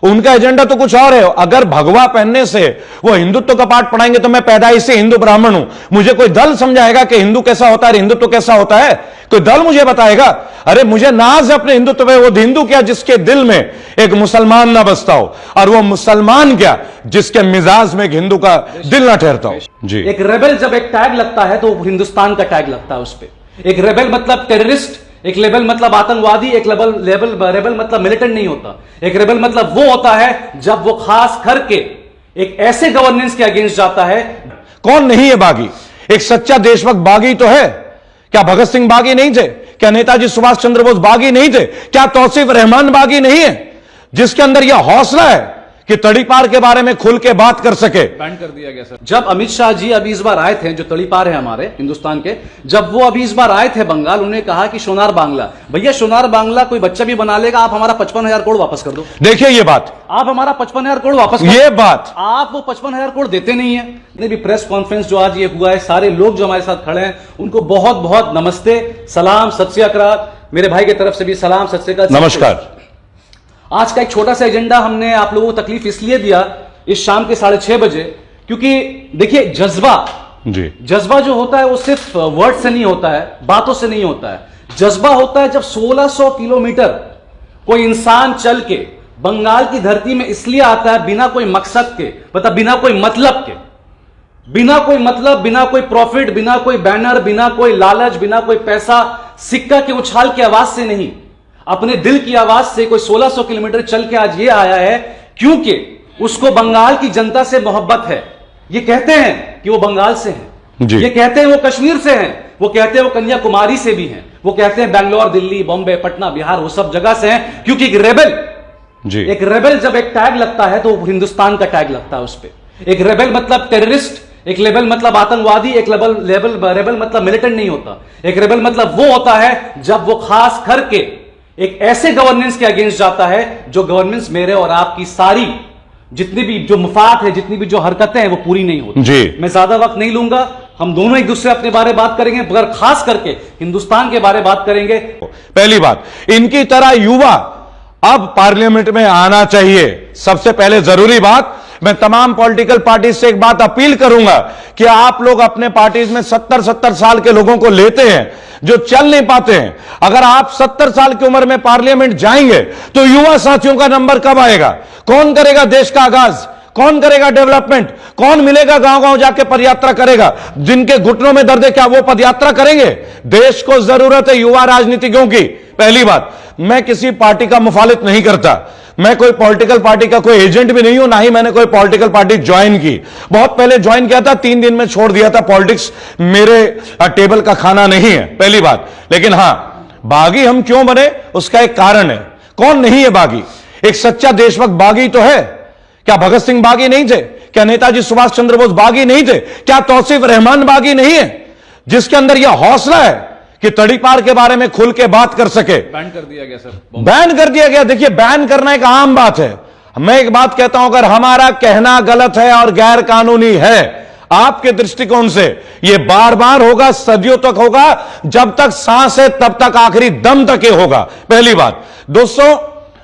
उनका एजेंडा तो कुछ और है। अगर भगवा पहनने से वो हिंदुत्व का पाठ पढ़ाएंगे तो मैं पैदाइश से हिंदू ब्राह्मण हूं, मुझे कोई दल समझाएगा कि हिंदू कैसा होता है, हिंदुत्व कैसा होता है? कोई दल मुझे बताएगा? अरे मुझे नाज है अपने हिंदुत्व पे। वो हिंदू क्या जिसके दिल में एक मुसलमान ना बसता हो, और वो मुसलमान क्या जिसके मिजाज में एक हिंदू का दिल ना ठहरता हो। जी, एक रेबेल जब एक टैग लगता है तो हिंदुस्तान का टैग लगता है उस पर। एक रेबेल मतलब टेररिस्ट, एक लेबल मतलब आतंकवादी, एक रेबल मतलब मिलिटेंट नहीं होता। एक रेबल मतलब वो होता है जब वो खास करके एक ऐसे गवर्नेंस के अगेंस्ट जाता है। कौन नहीं है बागी? एक सच्चा देशभक्त बागी तो है। क्या भगत सिंह बागी नहीं थे? क्या नेताजी सुभाष चंद्र बोस बागी नहीं थे? क्या तौसीफ रहमान बागी नहीं है, जिसके अंदर यह हौसला है कि तड़ीपार के बारे में खुल के बात कर सके? बैन कर दिया गया सर। जब अमित शाह जी अभी इस बार आए थे, जो तड़ीपार है हमारे हिंदुस्तान के, जब वो अभी इस बार आए थे बंगाल, उन्होंने कहा कि सोनार बांग्ला, भैया सोनार बांग्ला कोई बच्चा भी बना लेगा, आप हमारा 55,000 करोड़ वापस कर दो। देखिए ये बात, आप हमारा 55,000 करोड़ वापस कर ये बात, आप वो 55,000 करोड़ देते नहीं है। जितने भी प्रेस कॉन्फ्रेंस जो आज ये हुआ है, सारे लोग जो हमारे साथ खड़े हैं उनको बहुत बहुत नमस्ते, सलाम, सत श्री अकाल। मेरे भाई की तरफ से भी सलाम, सत श्री अकाल, नमस्कार। आज का एक छोटा सा एजेंडा हमने आप लोगों को तकलीफ इसलिए दिया इस शाम के 6:30 बजे, क्योंकि देखिए जज्बा जो होता है वो सिर्फ वर्ड से नहीं होता है, बातों से नहीं होता है। जज्बा होता है जब 1600 किलोमीटर कोई इंसान चल के बंगाल की धरती में इसलिए आता है बिना कोई मकसद के, मतलब बिना कोई मतलब के, बिना कोई मतलब, बिना कोई प्रॉफिट, बिना कोई बैनर, बिना कोई लालच, बिना कोई पैसा, सिक्का के उछाल की आवाज से नहीं, अपने दिल की आवाज से कोई 1600 किलोमीटर चल के आज ये आया है, क्योंकि उसको बंगाल की जनता से मोहब्बत है। ये कहते हैं कि वो बंगाल से हैं, ये कहते हैं वो कश्मीर से हैं, वो कहते हैं वो कन्याकुमारी से भी हैं, वो कहते हैं बैंगलोर, दिल्ली, बॉम्बे, पटना, बिहार, वो सब जगह से हैं, क्योंकि एक रेबेल जब एक टैग लगता है तो हिंदुस्तान का टैग लगता है उस पर। एक रेबेल मतलब टेररिस्ट, एक लेबल मतलब आतंकवादी, एक रेबल मतलब मिलिटेंट नहीं होता। एक रेबल मतलब वो होता है जब वो खास करके एक ऐसे गवर्नेंस के अगेंस्ट जाता है जो गवर्नेंस मेरे और आपकी सारी जितनी भी जो मुफाद है, जितनी भी जो हरकतें हैं वो पूरी नहीं होती। जी, मैं ज्यादा वक्त नहीं लूंगा, हम दोनों एक दूसरे अपने बारे बात करेंगे, मगर खास करके हिंदुस्तान के बारे बात करेंगे। पहली बात, इनकी तरह युवा अब पार्लियामेंट में आना चाहिए। सबसे पहले जरूरी बात, मैं तमाम पॉलिटिकल पार्टी से एक बात अपील करूंगा कि आप लोग अपने पार्टीज में 70-70 साल के लोगों को लेते हैं जो चल नहीं पाते हैं। अगर आप 70 साल की उम्र में पार्लियामेंट जाएंगे तो युवा साथियों का नंबर कब आएगा? कौन करेगा देश का आगाज? कौन करेगा डेवलपमेंट? कौन मिलेगा गांव गांव जाके पदयात्रा करेगा? जिनके घुटनों में दर्द है, क्या वो पदयात्रा करेंगे? देश को जरूरत है युवा राजनीतिज्ञों की। पहली बात, मैं किसी पार्टी का मुखालिफ नहीं करता, मैं कोई पॉलिटिकल पार्टी का कोई एजेंट भी नहीं हूं, ना ही मैंने कोई पॉलिटिकल पार्टी ज्वाइन की। बहुत पहले ज्वाइन किया था, 3 दिन में छोड़ दिया था। पॉलिटिक्स मेरे टेबल का खाना नहीं है, पहली बात। लेकिन हां, बागी हम क्यों बने उसका एक कारण है। कौन नहीं है बागी? एक सच्चा देशभक्त बागी तो है। क्या भगत सिंह बागी नहीं थे? क्या नेताजी सुभाष चंद्र बोस बागी नहीं थे? क्या तौसीफ रहमान बागी नहीं है, जिसके अंदर यह हौसला है कि तड़ीपार के बारे में खुल के बात कर सके? बैन कर दिया गया सर, बैन कर दिया गया। देखिए, बैन करना एक आम बात है। मैं एक बात कहता हूं, अगर हमारा कहना गलत है और गैर कानूनी है आपके दृष्टिकोण से, यह बार बार होगा, सदियों तक होगा, जब तक सांस है तब तक, आखिरी दम तक ये होगा। पहली बात। दोस्तों,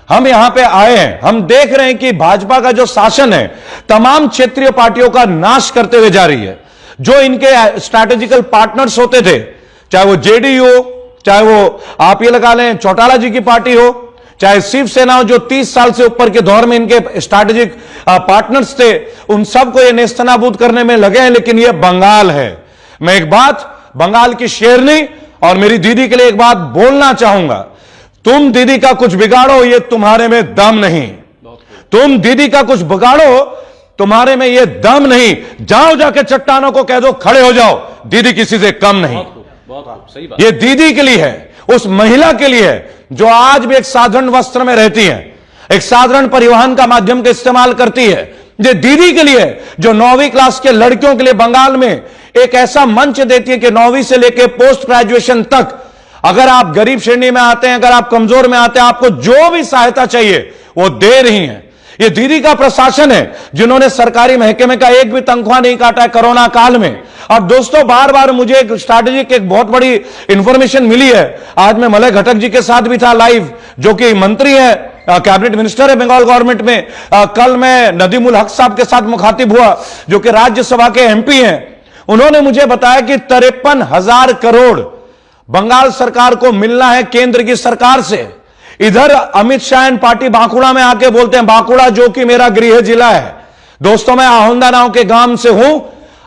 हम यहां पे आए हैं, हम देख रहे हैं कि भाजपा का जो शासन है तमाम क्षेत्रीय पार्टियों का नाश करते हुए जा रही है। जो इनके स्ट्रैटेजिकल पार्टनर्स होते थे, चाहे वो जेडीयू हो, चाहे वो आप ये लगा लें चौटाला जी की पार्टी हो, चाहे शिवसेना हो, जो 30 साल से ऊपर के दौर में इनके स्ट्रैटेजिक पार्टनर्स थे, उन सबको ये नेस्तनाबूद करने में लगे हैं। लेकिन ये बंगाल है। मैं एक बात बंगाल की शेरनी और मेरी दीदी के लिए एक बात बोलना चाहूंगा, तुम दीदी का कुछ बिगाड़ो, ये तुम्हारे में दम नहीं। तुम दीदी का कुछ बिगाड़ो, तुम्हारे में ये दम नहीं। जाओ जाके चट्टानों को कह दो खड़े हो जाओ, दीदी किसी से कम नहीं। बहुत सही बात। ये दीदी के लिए है, उस महिला के लिए है जो आज भी एक साधारण वस्त्र में रहती है, एक साधारण परिवहन का माध्यम का इस्तेमाल करती है। ये दीदी के लिए है जो 9वीं क्लास के लड़कियों के लिए बंगाल में एक ऐसा मंच देती है कि 9वीं से लेकर पोस्ट ग्रेजुएशन तक, अगर आप गरीब श्रेणी में आते हैं, अगर आप कमजोर में आते हैं, आपको जो भी सहायता चाहिए वो दे रही हैं। ये दीदी का प्रशासन है जिन्होंने सरकारी महकमे का एक भी तनख्वाह नहीं काटा है कोरोना काल में। अब दोस्तों, बार बार मुझे एक स्ट्रैटेजिक एक बहुत बड़ी इंफॉर्मेशन मिली है। आज मैं मलय घटक जी के साथ भी था लाइव, जो कि मंत्री है कैबिनेट मिनिस्टर है बंगाल गवर्नमेंट में। कल मैं नदीमुल हक साहब के साथ मुखातिब हुआ, जो कि राज्यसभा के एमपी हैं। उन्होंने मुझे बताया कि 53,000 करोड़ बंगाल सरकार को मिलना है केंद्र की सरकार से। इधर अमित शाह एंड पार्टी बांकुड़ा में आके बोलते हैं, बांकुड़ा जो कि मेरा गृह जिला है दोस्तों, मैं आहोंदा नाम के गांव से हूं।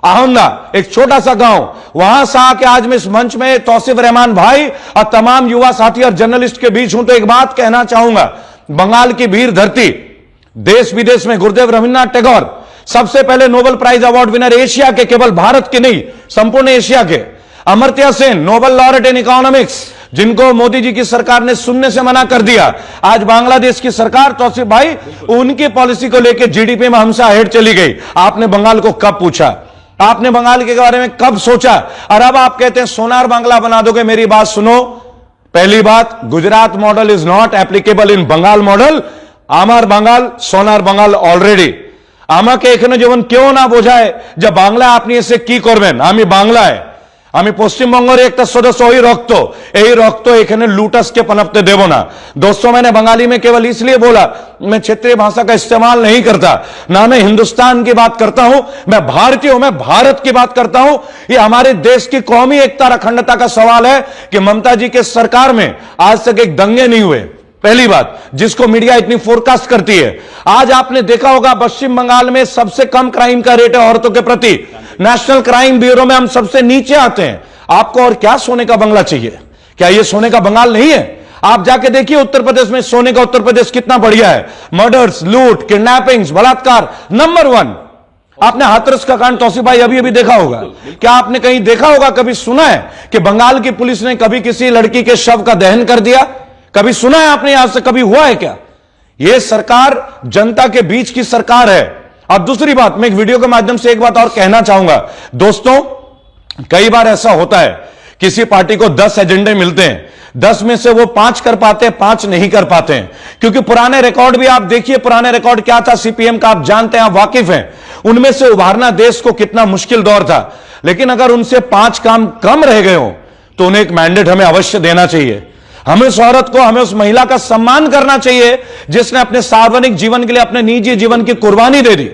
आहोंदा एक छोटा सा गांव, वहां से आके आज मैं इस मंच में तौसीफ रहमान भाई और तमाम युवा साथी और जर्नलिस्ट के बीच हूं, तो एक बात कहना चाहूंगा, बंगाल की वीर धरती, देश विदेश में गुरुदेव रविन्द्रनाथ टैगोर, सबसे पहले Nobel prize award winner Asia के, केवल भारत के नहीं संपूर्ण एशिया के। Amartya Sen Nobel laureate in economics, जिनको मोदी जी की सरकार ने सुनने से मना कर दिया। आज बांग्लादेश की सरकार, तौसीफ भाई, उनकी पॉलिसी को लेकर जीडीपी में हमसे अहेड चली गई। आपने बंगाल को कब पूछा? आपने बंगाल के बारे में कब सोचा? और अब आप कहते हैं सोनार बांग्ला बना दोगे। मेरी बात सुनो, पहली बात, Gujarat model is not applicable in Bengal model. आमार बंगाल सोनार बंगाल অলরেডি আমাকে এখানে যেমন কেউ না বোঝায় যে বাংলা আপনি এসে কি করবেন, আমি বাংলায়, আমি পশ্চিমবঙ্গের একটা সদস্য, ওই রক্ত, এই রক্ত এখানে लूटस के पनपते देवो ना। दोस्तों मैंने बंगाली में केवल इसलिए बोला, मैं क्षेत्रीय भाषा का इस्तेमाल नहीं करता, ना मैं हिंदुस्तान की बात करता हूं, मैं भारतीय हूं, मैं भारत की बात करता हूं। ये हमारे देश की कौमी एकता और अखंडता का सवाल है कि ममता जी के सरकार में आज तक एक दंगे नहीं हुए। पहली बात, जिसको मीडिया इतनी फोरकास्ट करती है। आज आपने देखा होगा पश्चिम बंगाल में सबसे कम क्राइम का रेट है औरतों के प्रति। नेशनल क्राइम ब्यूरो में हम सबसे नीचे आते हैं। आपको और क्या सोने का बंगला चाहिए? क्या यह सोने का बंगाल नहीं है? आप जाके देखिए उत्तर प्रदेश में, सोने का उत्तर प्रदेश कितना बढ़िया है। मर्डर्स, लूट, किडनैपिंग्स, बलात्कार नंबर 1। आपने हाथरस का कांड तौसीफ भाई अभी अभी देखा होगा। क्या आपने कहीं देखा होगा, कभी सुना है कि बंगाल की पुलिस ने कभी किसी लड़की के शव का दहन कर दिया? कभी सुना है आपने? यहां से कभी हुआ है क्या? यह सरकार जनता के बीच की सरकार है। अब दूसरी बात, मैं एक वीडियो के माध्यम से एक बात और कहना चाहूंगा। दोस्तों, कई बार ऐसा होता है, किसी पार्टी को 10 एजेंडे मिलते हैं, 10 में से वो 5 कर पाते हैं, 5 नहीं कर पाते हैं। क्योंकि पुराने रिकॉर्ड भी आप देखिए, पुराने रिकॉर्ड क्या था सीपीएम का, आप जानते हैं, आप वाकिफ हैं। उनमें से उभारना देश को कितना मुश्किल दौर था। लेकिन अगर उनसे 5 काम कम रह गए हो तो उन्हें एक मैंडेट हमें अवश्य देना चाहिए। हमें उस औरत को, हमें उस महिला का सम्मान करना चाहिए जिसने अपने सार्वजनिक जीवन के लिए अपने निजी जीवन की कुर्बानी दे दी।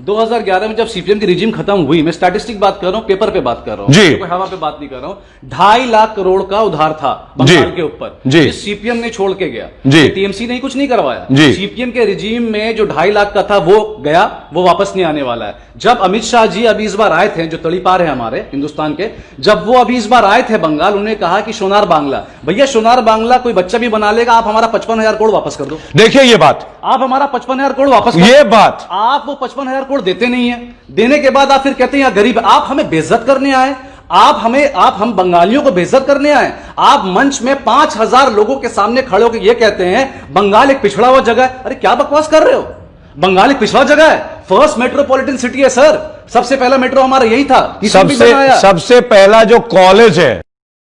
2011 में जब सीपीएम की रिजीम खत्म हुई, मैं स्टैटिस्टिक बात कर रहा हूं, पेपर पे बात कर रहा हूं, जी, कोई हवा पे बात नहीं कर रहा हूं। 2.5 लाख करोड़ का उधार था बंगाल के ऊपर, जिस सीपीएम ने छोड़ के गया। टीएमसी ने कुछ नहीं करवाया। सीपीएम के रिजीम में जो 2.5 लाख का था वो गया, वो वापस नहीं आने वाला है। जब अमित शाह जी अभी इस बार आए थे, जो तड़ीपार है हमारे हिंदुस्तान के, जब वो अभी इस बार आए थे बंगाल, उन्होंने कहा कि सोनार बांग्ला, भैया सोनार बांग्ला कोई बच्चा भी बना लेगा, आप हमारा 55,000 करोड़ वापस कर दो। देखिए ये बात, आप हमारा 55,000 करोड़ वापस कर दो। ये बात, आप वो 55,000 करोड़ देते नहीं है। देने के बाद आप फिर कहते हैं गरीब, आप हमें बेइज्जत करने आए, आप हम बंगालियों को बेइज्जत करने आए। आप मंच में 5,000 लोगों के सामने खड़े होकर ये कहते हैं बंगाल एक पिछड़ा हुआ जगह है। अरे क्या बकवास कर रहे हो? बंगाल एक पिछड़ा जगह है, फर्स्ट मेट्रोपॉलिटन सिटी है सर। सबसे पहला मेट्रो हमारा यही था। सबसे पहला जो कॉलेज है,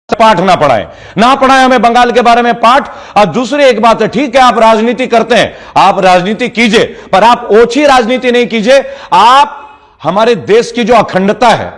पाठ ना पढ़ाए हमें बंगाल के बारे में पाठ। और दूसरी एक बात है, ठीक है आप राजनीति करते हैं, आप राजनीति कीजिए, पर आप ओछी राजनीति नहीं कीजिए। आप हमारे देश की जो अखंडता है,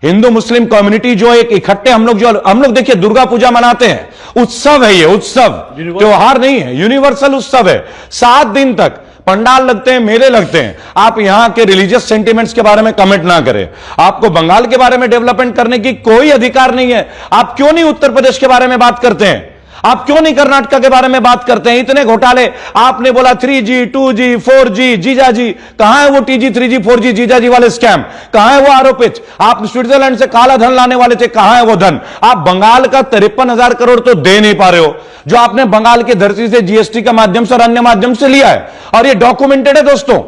हिंदू मुस्लिम कम्युनिटी जो एक इकट्ठे, हम लोग देखिए दुर्गा पूजा मनाते हैं, उत्सव है ये, उत्सव त्योहार नहीं है, यूनिवर्सल उत्सव है। 7 दिन तक पंडाल लगते हैं, मेले लगते हैं। आप यहां के रिलीजियस सेंटिमेंट्स के बारे में कमेंट ना करें। आपको बंगाल के बारे में डेवलपमेंट करने की कोई अधिकार नहीं है। आप क्यों नहीं उत्तर प्रदेश के बारे में बात करते हैं? आप क्यों नहीं कर्नाटक के बारे में बात करते हैं? इतने घोटाले आपने बोला, 3G 2G 4G, जीजाजी कहां है वो 2G 3G 4G जीजाजी वाले स्कैम? कहां है वो आरोपित? आप स्विट्जरलैंड से काला धन लाने वाले थे, कहां है वो धन? आप बंगाल का 53,000 करोड़ तो दे नहीं पा रहे हो, जो आपने बंगाल की धरती से जीएसटी के माध्यम से और अन्य माध्यम से लिया है, और ये डॉक्यूमेंटेड है दोस्तों।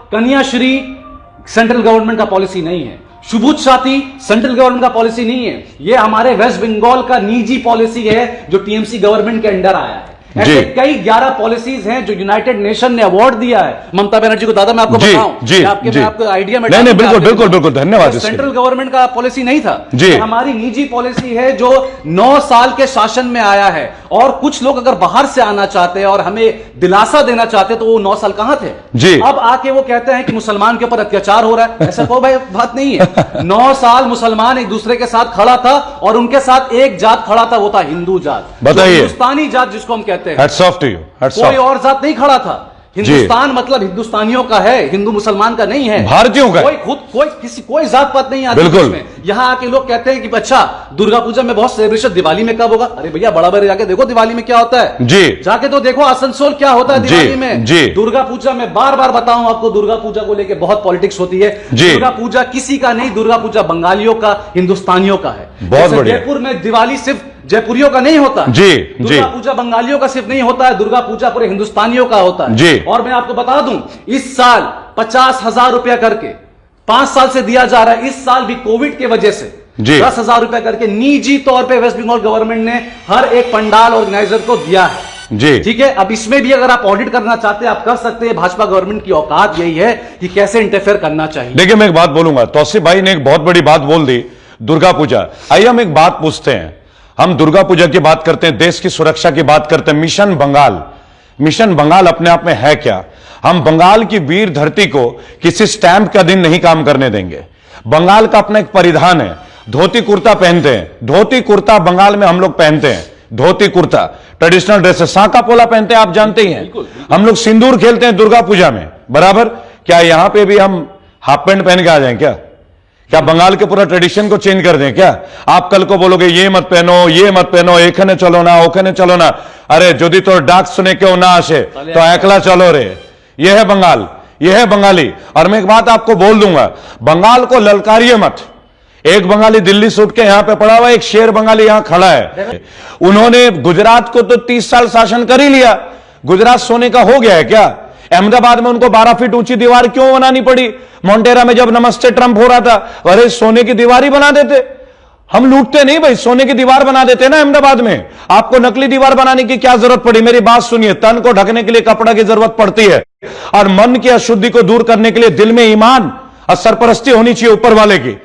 कन्याश्री सेंट्रल गवर्नमेंट का पॉलिसी नहीं है, सुबुत साथी सेंट्रल गवर्नमेंट का पॉलिसी नहीं है, ये हमारे वेस्ट बंगाल का निजी पॉलिसी है जो टीएमसी गवर्नमेंट के अंडर आया है। ऐसे कई 11 पॉलिसीज हैं जो यूनाइटेड नेशन ने अवार्ड दिया है ममता बनर्जी को। दादा मैं आपको बताऊं, मैं आपको आइडिया में नहीं, बिल्कुल धन्यवाद। सेंट्रल गवर्नमेंट का पॉलिसी नहीं था, हमारी निजी पॉलिसी है जो 9 साल के शासन में आया है। और कुछ लोग अगर बाहर से आना चाहते हैं और हमें दिलासा देना चाहते तो वो 9 साल कहां थे? अब आके वो कहते हैं कि मुसलमान के ऊपर अत्याचार हो रहा है। ऐसा कोई भाई बात नहीं है। 9 साल मुसलमान एक दूसरे के साथ खड़ा था और उनके साथ एक जात खड़ा था, वो था हिंदू जात, बताइए, हिंदुस्तानी जात जिसको हम कहते हैं। कहते हैं। Hats off to you, hats कोई ऑफ। और जात नहीं खड़ा था। हिंदुस्तान मतलब हिंदुस्तानियों का है, हिंदू मुसलमान का नहीं है, भारतीयों का। कोई जात पात नहीं आती बिल्कुल। में। यहाँ आके लोग कहते हैं कि अच्छा दुर्गा पूजा में बहुत सेलिब्रेशन, दिवाली में कब होगा? अरे भैया बड़ा बड़े जाके देखो दिवाली में क्या होता है जी, जाके तो देखो आसनसोल क्या होता है दिवाली में। जी। दुर्गा पूजा में बार बार बताऊं आपको, दुर्गा पूजा को लेके बहुत पॉलिटिक्स होती है। जी। दुर्गा पूजा किसी का नहीं, दुर्गा पूजा बंगालियों का, हिंदुस्तानियों का है। बहुत बढ़िया। जयपुर में दिवाली सिर्फ जयपुरियों का नहीं होता। जी, दुर्गा पूजा बंगालियों का सिर्फ नहीं होता है, दुर्गा पूजा पूरे हिंदुस्तानियों का होता है। जी। और मैं आपको बता दूं, इस साल 50,000 रुपया करके 5 साल से दिया जा रहा है। इस साल भी कोविड के वजह से 10,000 रुपया करके निजी तौर पे वेस्ट बंगाल गवर्नमेंट ने हर एक पंडाल ऑर्गेनाइजर को दिया है। जी, ठीक है। अब इसमें भी अगर आप ऑडिट करना चाहते हैं आप कर सकते हैं। भाजपा गवर्नमेंट की औकात यही है कि कैसे इंटरफेयर करना चाहिए। देखिए मैं एक बात बोलूंगा, तौसीफ भाई ने एक बहुत बड़ी बात बोल दी, दुर्गा पूजा। आइए हम एक बात पूछते हैं, हम दुर्गा पूजा की बात करते हैं, देश की सुरक्षा की बात करते हैं। मिशन बंगाल अपने आप में है क्या? हम बंगाल की वीर धरती को किसी स्टैंप का दिन नहीं काम करने देंगे। बंगाल का अपना एक परिधान है, धोती कुर्ता पहनते हैं। धोती कुर्ता बंगाल में हम लोग पहनते हैं, धोती कुर्ता ट्रेडिशनल ड्रेस है। सांका पोला पहनते हैं, आप जानते ही हैं। हम लोग सिंदूर खेलते हैं दुर्गा पूजा में, बराबर। क्या यहां पे भी हम हाफ पैंट पहन के आ जाएं क्या बंगाल के पूरा ट्रेडिशन को चेंज कर दें क्या? आप कल को बोलोगे ये मत पहनो, एखने चलो ना, ओखने चलो ना। अरे यदि तो डाक सुने क्यों ना आशे तो एकला चलो रे। यह है बंगाल, यह है बंगाली। और मैं एक बात आपको बोल दूंगा, बंगाल को ललकारिए मत। एक बंगाली दिल्ली से उठ के यहां पे पड़ा हुआ, एक शेर बंगाली यहां खड़ा है। उन्होंने गुजरात को तो 30 साल शासन कर ही लिया। गुजरात सोने का हो गया है क्या? अहमदाबाद में उनको 12 फीट ऊंची दीवार क्यों बनानी पड़ी? मोन्टेरा में जब नमस्ते ट्रंप हो रहा था, अरे सोने की दीवार ही बना देते। हम लूटते नहीं भाई, सोने की दीवार बना देते ना अहमदाबाद में। आपको नकली दीवार बनाने की क्या जरूरत पड़ी? मेरी बात सुनिए, तन को ढकने के लिए कपड़ा की जरूरत पड़ती है, और मन की अशुद्धि को दूर करने के लिए दिल में ईमान और सरपरस्ती होनी चाहिए ऊपर वाले की।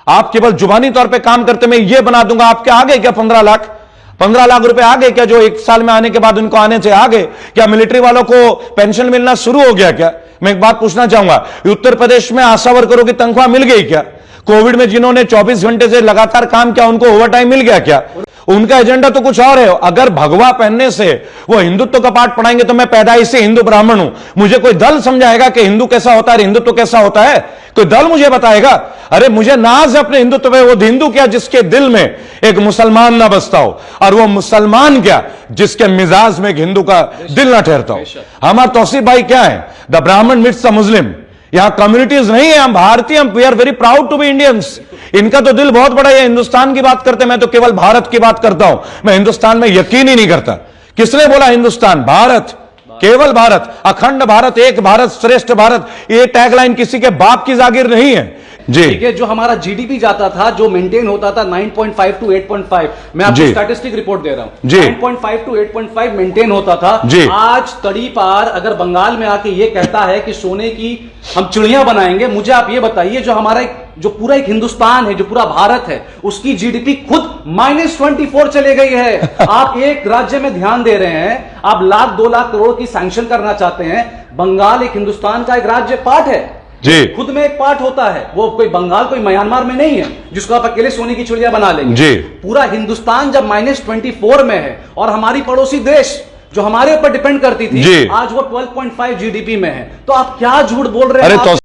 आप केवल जुबानी तौर पे काम करते, मैं ये बना दूंगा, आपके आ गए क्या 15 लाख रुपए आ गए क्या? जो 1 साल में आने के बाद उनको आने से आ गए क्या? मिलिट्री वालों को पेंशन मिलना शुरू हो गया क्या? मैं एक बात पूछना चाहूंगा, उत्तर प्रदेश में आशा वर्करों की तनख्वाह मिल गई क्या? कोविड में जिन्होंने 24 घंटे से लगातार काम किया उनको ओवर टाइम मिल गया क्या? उनका एजेंडा तो कुछ और है। अगर भगवा पहनने से वो हिंदुत्व का पाठ पढ़ाएंगे तो मैं पैदाइश से हिंदू ब्राह्मण हूं, मुझे कोई दल समझाएगा कि हिंदू कैसा होता है, हिंदुत्व कैसा होता है? कोई दल मुझे बताएगा? अरे मुझे नाज है अपने हिंदुत्व पे। वो हिंदू क्या जिसके दिल में एक मुसलमान ना बसता हो, और वो मुसलमान क्या जिसके मिजाज में एक हिंदू का दिल ना ठहरता हो। हमारा तौसीफ भाई क्या है? द ब्राह्मण मीट्स द मुस्लिम। यहां कम्युनिटीज नहीं है, हम भारतीय, we are very proud to be Indians. इनका तो दिल बहुत बड़ा है, हिंदुस्तान की बात करते हैं, मैं तो केवल भारत की बात करता हूं। मैं हिंदुस्तान में यकीन ही नहीं करता। किसने बोला हिंदुस्तान? भारत, केवल भारत, अखंड भारत, एक भारत श्रेष्ठ भारत। ये टैगलाइन किसी के बाप की जागीर नहीं है जी। ठीक है। जो हमारा जीडीपी जाता था, जो मेंटेन होता था 9.5 to 8.5, मैं आपको स्टैटिस्टिक रिपोर्ट दे रहा हूं, 9.5 to 8.5 मेंटेन होता था। आज तड़ी पार अगर बंगाल में आके ये कहता है कि सोने की हम चिड़िया बनाएंगे, मुझे आप ये बताइए, जो हमारा जो पूरा एक हिंदुस्तान है, जो पूरा भारत है, उसकी जीडीपी खुद -24 चले गई है। आप एक राज्य में ध्यान दे रहे हैं, आप 1,00,000-2 लाख करोड़ की सैंक्शन करना चाहते हैं। बंगाल एक हिंदुस्तान का एक राज्य पार्ट है जी, खुद में एक पार्ट होता है। वो कोई बंगाल कोई म्यांमार में नहीं है जिसको आप अकेले सोने की चिड़िया बना लेंगे जी। पूरा हिंदुस्तान जब -24 में है, और हमारी पड़ोसी देश जो हमारे ऊपर डिपेंड करती थी, आज वो 12.5 जीडीपी में है, तो आप क्या झूठ बोल रहे हैं?